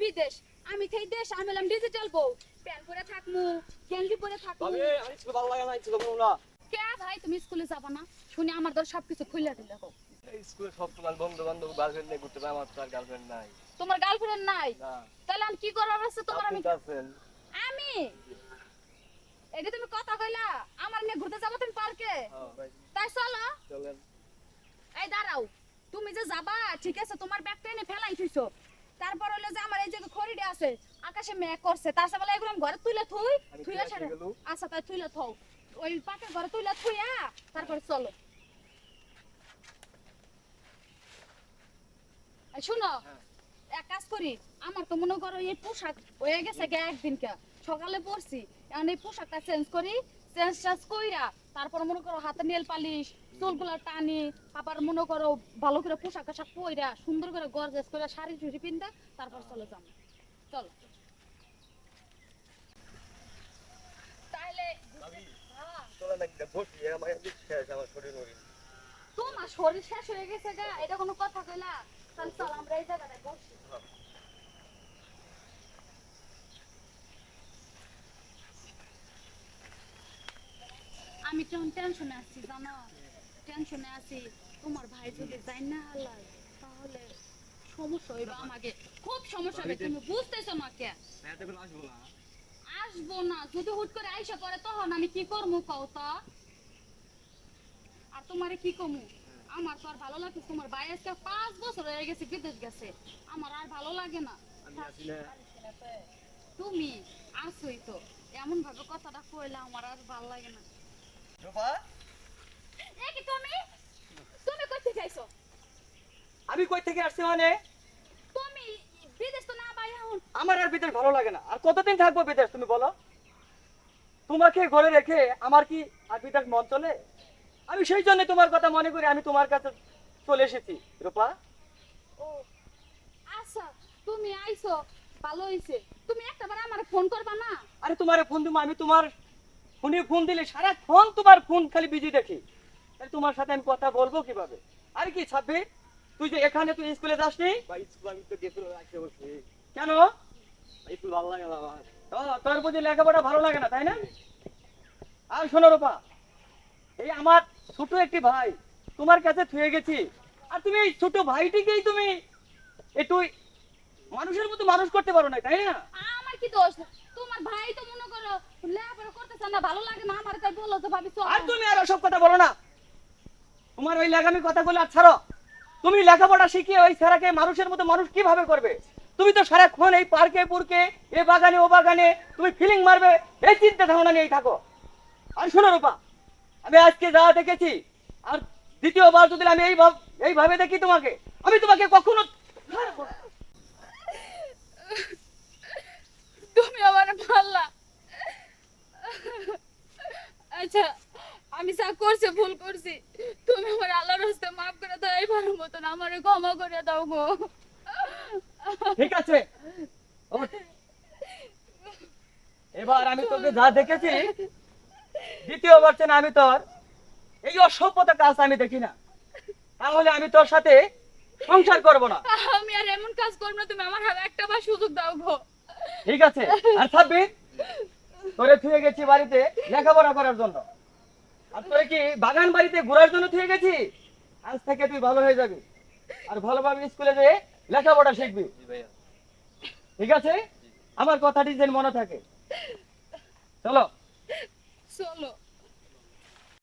বিদেশ, আমি থাই দেশ, আমি হলাম ডিজিটাল বউ। প্যান পরে থাকমু, গেঞ্জি পরে থাকমু। ভাবি আমি স্কুল ভালো লাগে না, স্কুল করবো না। কে ভাই তুমি স্কুলে যাবা না? শুনি আমার ধর সবকিছু খুইলা দিলে হোক। এই স্কুলে সব তোমার বন্ধু বান্ধব গার্লফ্রেন্ড নিয়ে ঘুরতে পারে, আমার তো আর গার্লফ্রেন্ড নাই। তোমার গার্লফ্রেন্ড নাই? না। তাহলে আমি কি করার আছে তোমার? আপনি আমি তো আছেন। আমি এটা তুমি কথা কইলা আমার নিয়ে ঘুরতে যাবো তুমি পার্কে? ভাই তাই চলো। চলেন। এই দাঁড়াও, তুমি যে যাবা ঠিক আছে, তোমার ব্যাগটা এনে ফেলাই থইছো। তারপর হলো যে আমার এই যে খড়িডে আছে, আকাশে মেঘ করছে, তার সাথে এগুলো আমি ঘরে তুইলা থুই, আমি থুইয়া তুইলা ছাড়ে। থুই গেলু। আচ্ছা তাই তুইলা থও, ওই পাকের ঘরে তুইলা থুইয়া তারপর চলো। এই শুনো, হ্যাঁ। এক কাজ করি, আমার তো মনে করো এই পোশাক হয়ে গেছে গে একদিনকে সকালে পরছি, এখন এই পোশাকটা চেঞ্জ করি, চেঞ্জ কইরা তারপর মনে করো হাতে নেল পালিশ, চুলগুলা টানি, আবার মনে করো ভালো করে পোশাক আশাক পইরা সুন্দর করে গর্জেস করে শাড়ি চুড়ি পিনতে তারপর চলে যাবো। চলো তাহলে। ভাবি হ্যাঁ, চলেন একটা বসি, আমার একটু শেষ, আমার শরীর মরিন। তোমার শরীর শেষ হয়ে গেছে গা, এটা কোনো কথা কইলা? তাহলে চল আমরা এই জায়গাটায় বসি। আমি কেমন টেনশনে আছি জানো, টেনশনে আছি। তোমার ভাই যদি যাই না হালায় তাহলে সমস্যা হইবে, আমাকে খুব সমস্যা হবে, তুমি বুঝতেছো না কে? হ্যাঁ তখন আসবো না। আসবো না, যদি হুট করে আইসা পড়ে তখন আমি কি করবো কও তো? আর তোমারে কি কমু, আমার তো আর ভালো লাগে, তোমার ভাই আজকে 5 বছর হয়ে গেছে বিদেশ গেছে, আমার আর ভালো লাগে না। আমি আসি না। তুমি আসোই তো, এমন ভাবে কথাটা কইলা আমার আর ভালো লাগে না। রূপা এ কি তুমি, তুমি কই থেকে আইছো? আমি কই থেকে আসছি মানে? তুমি বিদেশ তো না বাইরে হন। আমার আর বিদেশ ভালো লাগে না। আর কতদিন থাকবো বিদেশ তুমি বলো? তোমাকে ঘরে রেখে আমার কি আর বিদেশ মন চলে? আমি সেই জন্য তোমার কথা মনে করি আমি তোমার কাছে চলে এসেছি রূপা। ও আচ্ছা, তুমি আইছো ভালো হইছে, তুমি একটাবার আমারে ফোন করবা না? আরে তোমারে ফোন দিবো, আমি তোমার ফোনে ফোন দিলে সারাক্ষণ তোমার ফোন খালি বিজি দেখি, তাহলে তোমার সাথে আমি কথা বলবো কিভাবে? আর কি ছাব্বির, তুই যে এখানে তুই স্কুলে যাসনি? স্কুল আমি তো গেছিল আসতে বসে। কেন? স্কুল ভালো লাগে না আমার। তোর বুঝি লেখাপড়া ভালো লাগে না তাই না? আর শোনো রূপা, এই আমার ছোট একটি ভাই তোমার কাছে থুয়ে গেছি, আর তুমি এই ছোট ভাইটিকেই তুমি একটু মানুষের মতো মানুষ করতে পারো না তাই না? আমার কি দোষ? তোমার ভাই তো মনে করো লেখাপড়া করতেছে না, ভালো লাগে না, আমার তাই বলো তো ভাবি চল। আর তুমি আর ওসব কথা বলো না, তোমার ওই লাগামি কথাগুলো আর ছাড়ো। তুমি লেখাপড়া শিখিয়ে ওই ছেলেকে মানুষের মতো মানুষ কিভাবে করবে? তুমি তো সারাক্ষণ এই পার্কে পুরকে এ বাগানে ও বাগানে তুমি ফিলিং মারবে, এই চিন্তা ধারণা নিয়েই থাকো। আর শোনো রূপা, আমি আজকে যা দেখেছি আর দ্বিতীয়বার যদি আমি এইভাবে দেখি তোমাকে, আমি তোমাকে কখনো তুমি আমার পাল্লা। আচ্ছা আমি যা করছি ভুল করছি, তুমি আমার আল্লাহর রাস্তায় মাফ করে দাও, এবারের মতন আমারে ক্ষমা করে দাও গো। ঠিক আছে। ওঠ। এবার আমি তোকে যা দেখেছি দ্বিতীয়বার চেন আমি তোর এই অসভ্যতা কাজ আমি দেখি না, তাহলে আমি তোর সাথে সংসার করব না। আমি আর এমন কাজ করব না, তুমি আমার হাতে একটা বার সুযোগ দাও গো। ঠিক আছে। আর সাব্বির, তোরে থুয়ে গেছি বাড়িতে লেখাপড়া করার জন্য, আর তোরে কি বাগান বাড়িতে ঘোরার জন্য থুয়ে গেছি? আজ থেকে তুই ভালো হয়ে যাবি আর ভালোভাবে স্কুলে যেয়ে লেখাপড়া শিখবি, ঠিক আছে? আমার কথাটি যেন মনে থাকে। চলো। চলো।